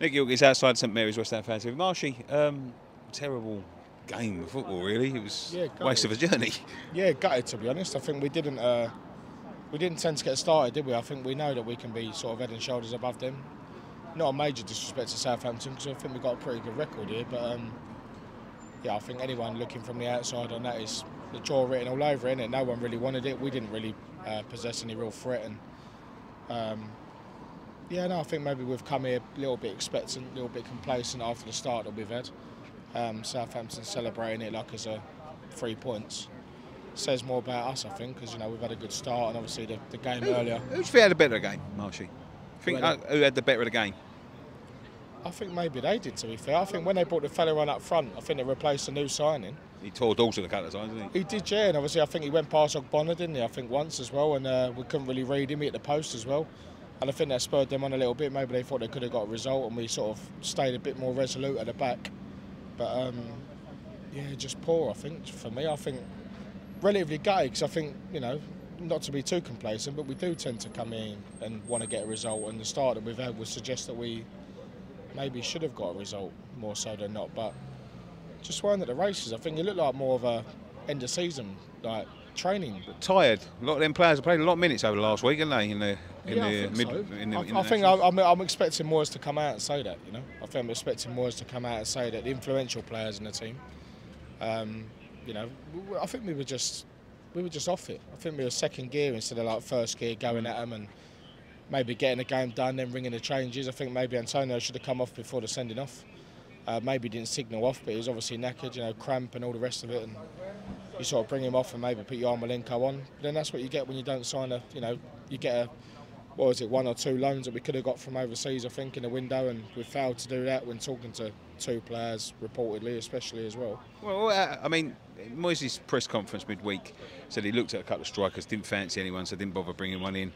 Nick Gilkey's outside St Mary's, West Ham fans. Marshy, terrible game of football, really. It was a waste of a journey. Yeah, gutted to be honest. I think we didn't tend to get started, did we? I think we know that we can be sort of head and shoulders above them. Not a major disrespect to Southampton because I think we've got a pretty good record here, but yeah, I think anyone looking from the outside on that is the draw written all over it, innit? No one really wanted it. We didn't really possess any real threat, and yeah, no, I think maybe we've come here a little bit expectant, a little bit complacent after the start that we've had. Southampton celebrating it like as a 3 points says more about us, I think, because we've had a good start and obviously the game earlier. Who's had a better game, Marshy? Who had the better of the game? I think maybe they did, to be fair. I think when they brought the fella on up front, I think they replaced a new signing. He tore Dawson a couple of times, didn't he? He did, yeah, and obviously I think he went past Ogbonna, didn't he? I think once as well, and we couldn't really read him. He hit the post as well. And I think that spurred them on a little bit. Maybe they thought they could have got a result and we sort of stayed a bit more resolute at the back. But, yeah, just poor, I think, for me. I think relatively gutted because I think, not to be too complacent, but we do tend to come in and want to get a result. And the start that we've had would suggest that we maybe should have got a result more so than not. But just weren't at the races. I think it looked like more of a end of season, like training. Tired. A lot of them players have played a lot of minutes over the last week, haven't they? I'm expecting Moyes to come out and say that. I think I'm expecting Moyes to come out and say that the influential players in the team. I think we were just off it. I think we were second gear instead of like first gear, going at them and maybe getting the game done, then ringing the changes. I think maybe Antonio should have come off before the sending off. Maybe didn't signal off, but he was obviously knackered, cramp and all the rest of it. And you sort of bring him off and maybe put your Yarmolenko on. But then that's what you get when you don't sign you get one or two loans that we could have got from overseas, I think, in the window, and we failed to do that when talking to two players, reportedly, especially as well. Well, Moyes' press conference midweek said he looked at a couple of strikers, didn't fancy anyone, so didn't bother bringing one in.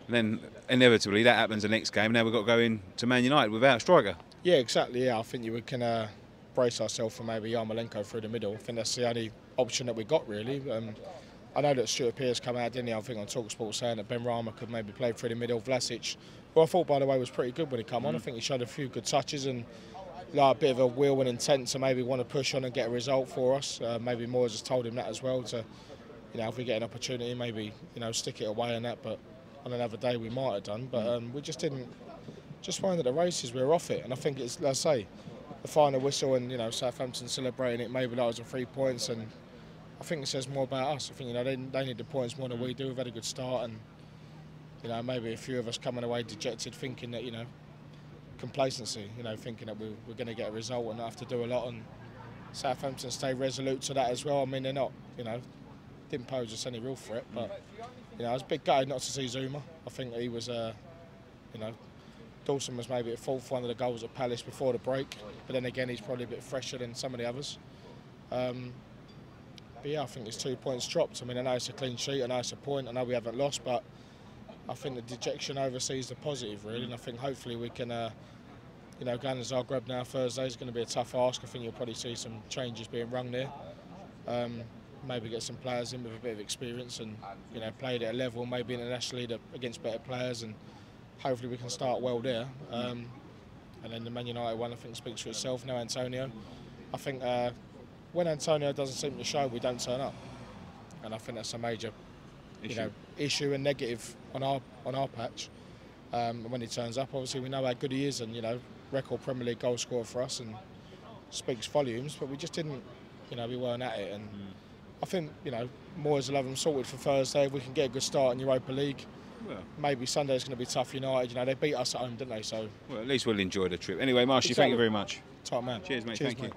And then, inevitably, that happens the next game. Now we've got to go in to Man United without a striker. Yeah, exactly, yeah. I think we can brace ourselves for maybe Yarmolenko through the middle. I think that's the only option that we got, really. I know that Stuart Pearce came out, didn't he? I think on TalkSport saying that Ben Rama could maybe play through the middle. Vlasic, who I thought, by the way, was pretty good when he came on. I think he showed a few good touches and like a bit of a will and intent to maybe want to push on and get a result for us. Maybe Moyes has told him that as well. To, if we get an opportunity, maybe stick it away and that. But on another day, we might have done. But we just didn't. Just find that the races we were off it, and I think it's, let's say, the final whistle and Southampton celebrating it. Maybe that was a 3 points and. I think it says more about us. I think they need the points more than we do. We've had a good start, and maybe a few of us coming away dejected, thinking that complacency. Thinking that we're going to get a result and not have to do a lot. And Southampton stay resolute to that as well. I mean, they're not, didn't pose us any real threat. But I was a bit gutted not to see Zuma. I think he was, Dawson was maybe at fault for one of the goals at Palace before the break. But then again, he's probably a bit fresher than some of the others. But yeah, I think it's 2 points dropped. I mean, I know it's a clean sheet, I know it's a point, I know we haven't lost, but I think the dejection oversees the positive, really. And I think hopefully we can, going to Zagreb now Thursday is going to be a tough ask. I think you'll probably see some changes being rung there. Maybe get some players in with a bit of experience and, played at a level, maybe internationally against better players, and hopefully we can start well there. And then the Man United one, I think, speaks for itself. No Antonio. I think when Antonio doesn't seem to show, we don't turn up, and I think that's a major, issue and negative on our patch. When he turns up, obviously we know how good he is, and record Premier League goal scorer for us, and speaks volumes. But we just didn't, we weren't at it, and I think Moyes will have them sorted for Thursday. If we can get a good start in Europa League. Well, maybe Sunday's going to be tough. United, they beat us at home, didn't they? So well, at least we'll enjoy the trip. Anyway, Marshy, thank you very much. Top man. Cheers, mate. Thank you.